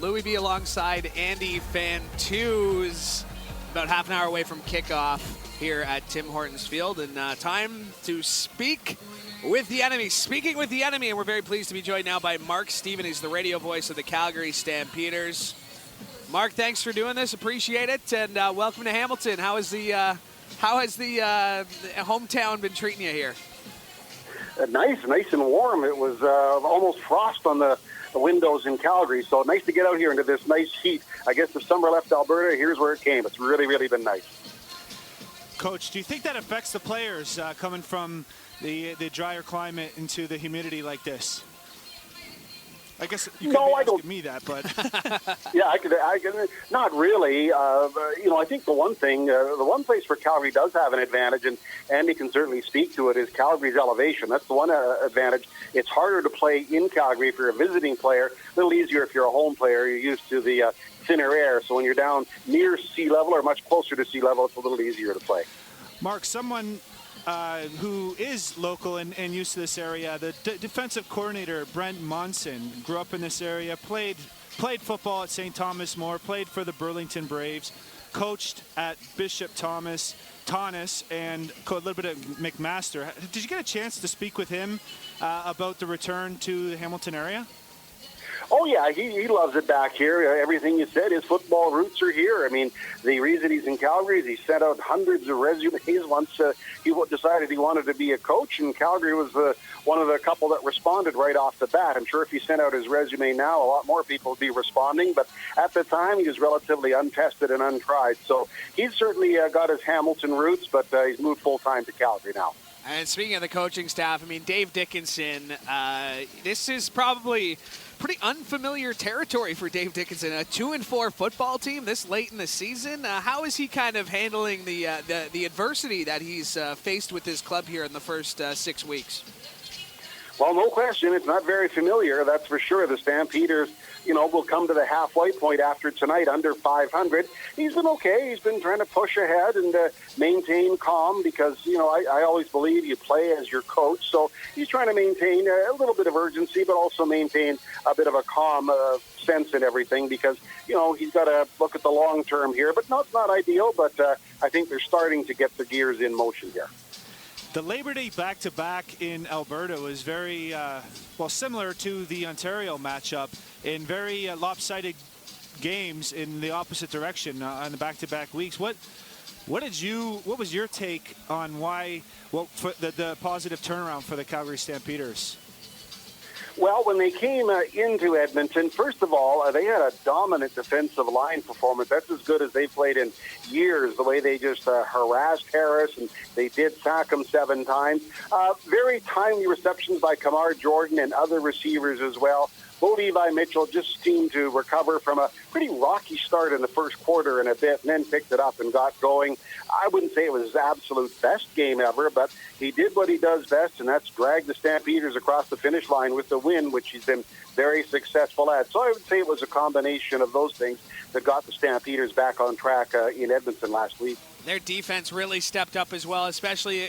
Louis B alongside Andy Fantuz. About half an hour away from kickoff here at Tim Hortons Field. And time to speak with the enemy. Speaking with the enemy, and we're very pleased to be joined now by Mark Stephen. He's the radio voice of the Calgary Stampeders. Mark, thanks for doing this. Appreciate it. And welcome to Hamilton. How has the hometown been treating you here? Nice and warm. It was almost frost on the windows in Calgary, so nice to get out here into this nice heat. I guess if summer left Alberta, here's where it came. It's really been nice. Coach, do you think that affects the players coming from the drier climate into the humidity like this? I guess you could be asking me that, but yeah, I could. Not really. I think the one place where Calgary does have an advantage, and Andy can certainly speak to it, is Calgary's elevation. That's the one advantage. It's harder to play in Calgary if you're a visiting player. A little easier if you're a home player. You're used to the thinner air. So when you're down near sea level or much closer to sea level, it's a little easier to play. Mark, someone who is local and used to this area, the defensive coordinator, Brent Monson, grew up in this area, played football at St. Thomas More, played for the Burlington Braves, coached at Bishop Thomas, and a little bit of McMaster. Did you get a chance to speak with him about the return to the Hamilton area? Oh, yeah, he loves it back here. Everything you said, his football roots are here. I mean, the reason he's in Calgary is he sent out hundreds of resumes once he decided he wanted to be a coach, and Calgary was one of the couple that responded right off the bat. I'm sure if he sent out his resume now, a lot more people would be responding, but at the time he was relatively untested and untried. So he's certainly got his Hamilton roots, but he's moved full-time to Calgary now. And speaking of the coaching staff, I mean, Dave Dickenson, this is probably pretty unfamiliar territory for Dave Dickenson. A 2-4 football team this late in the season. How is he kind of handling the adversity that he's faced with his club here in the first 6 weeks? Well, no question. It's not very familiar, that's for sure. The Stampeders, will come to the halfway point after tonight, under 500. He's been okay. He's been trying to push ahead and maintain calm because, I always believe you play as your coach. So he's trying to maintain a little bit of urgency, but also maintain a bit of a calm sense in everything because, he's got to look at the long term here. But not ideal, but I think they're starting to get the gears in motion here. The Labor Day back-to-back in Alberta was very, similar to the Ontario matchup in very lopsided games in the opposite direction on the back-to-back weeks. What was your take on for the positive turnaround for the Calgary Stampeders? Well, when they came into Edmonton, first of all, they had a dominant defensive line performance. That's as good as they've played in years, the way they just harassed Harris, and they did sack him 7 times. Very timely receptions by Kamar Jordan and other receivers as well. Bo Levi Mitchell just seemed to recover from a pretty rocky start in the first quarter and a bit, and then picked it up and got going. I wouldn't say it was his absolute best game ever, but he did what he does best, and that's drag the Stampeders across the finish line with the win, which he's been very successful at. So I would say it was a combination of those things that got the Stampeders back on track in Edmonton last week. Their defense really stepped up as well, especially,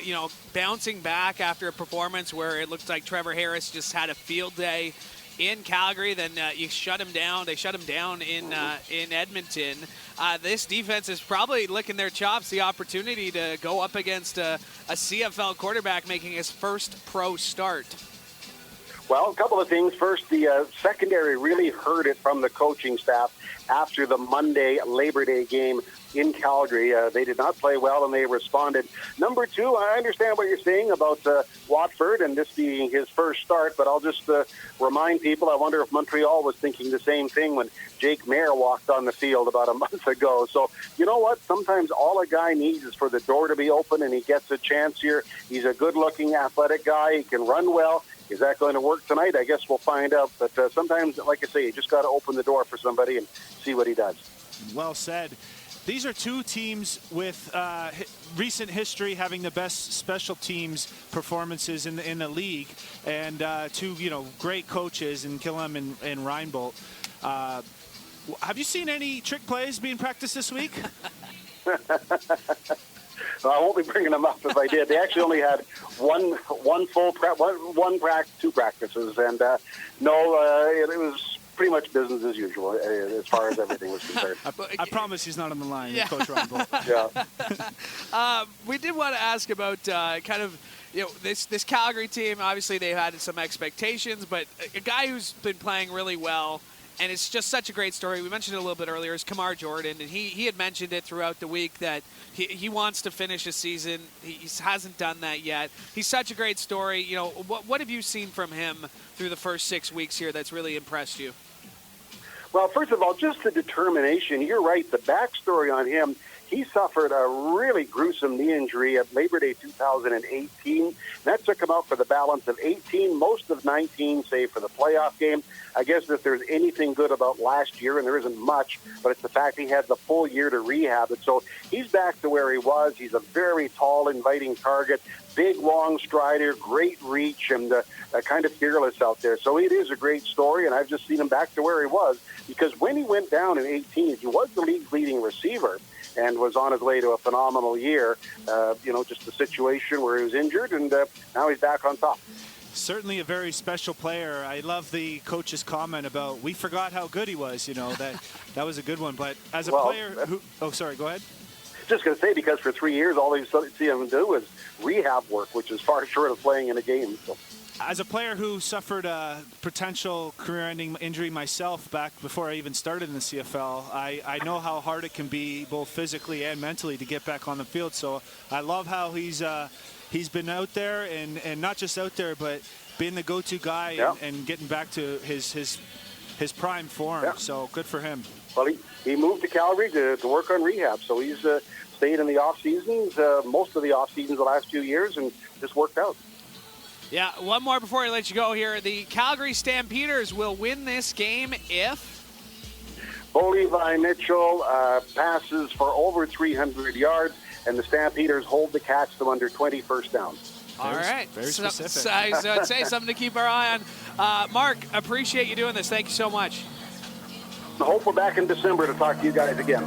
bouncing back after a performance where it looked like Trevor Harris just had a field day in Calgary. Then you shut him down. They shut him down in Edmonton. This defense is probably licking their chops, the opportunity to go up against a CFL quarterback making his first pro start. Well, a couple of things. First, the secondary really heard it from the coaching staff after the Monday Labor Day game in Calgary. They did not play well, and they responded. Number 2, I understand what you're saying about Watford and this being his first start, but I'll just remind people, I wonder if Montreal was thinking the same thing when Jake Mayer walked on the field about a month ago. So, you know what? Sometimes all a guy needs is for the door to be open, and he gets a chance here. He's a good-looking, athletic guy. He can run well. Is that going to work tonight? I guess we'll find out. But sometimes, like I say, you just got to open the door for somebody and see what he does. Well said. These are two teams with recent history having the best special teams performances in the league, and two great coaches in Killam and Reinbold. Have you seen any trick plays being practiced this week? I won't be bringing them up if I did. They actually only had two practices, and it was pretty much business as usual as far as everything was concerned. I promise he's not on the line, Yeah. Coach Ron Bolt. Yeah. We did want to ask about kind of this Calgary team. Obviously, they've had some expectations, but a guy who's been playing really well, and it's just such a great story. We mentioned it a little bit earlier, is Kamar Jordan, and he had mentioned it throughout the week that he wants to finish a season. He hasn't done that yet. He's such a great story. What have you seen from him through the first 6 weeks here that's really impressed you? Well, first of all, just the determination. You're right. The backstory on him, he suffered a really gruesome knee injury at Labor Day 2018. That took him out for the balance of 18, most of 19, save for the playoff game. I guess if there's anything good about last year, and there isn't much, but it's the fact he had the full year to rehab it. So he's back to where he was. He's a very tall, inviting target, big, long strider, great reach, and kind of fearless out there. So it is a great story, and I've just seen him back to where he was, because when he went down in 18, he was the league's leading receiver and was on his way to a phenomenal year. Just a situation where he was injured, and now he's back on top. Certainly a very special player. I love the coach's comment about we forgot how good he was. That was a good one. But as a player who... Oh, sorry, go ahead. Just going to say, because for 3 years, all they see him do was rehab work, which is far short of playing in a game. So. As a player who suffered a potential career-ending injury myself back before I even started in the CFL, I know how hard it can be both physically and mentally to get back on the field. So I love how he's been out there and not just out there, but being the go-to guy and getting back to his prime form. Yeah. So good for him. Well, he moved to Calgary to work on rehab. So he's stayed in the off-seasons, most of the off-seasons the last few years, and just worked out. Yeah, one more before I let you go here. The Calgary Stampeders will win this game if... Bo Levi Mitchell passes for over 300 yards, and the Stampeders hold the Cats to under 20 first downs. All right. Very specific. I'd say something to keep our eye on. Mark, appreciate you doing this. Thank you so much. I hope we're back in December to talk to you guys again.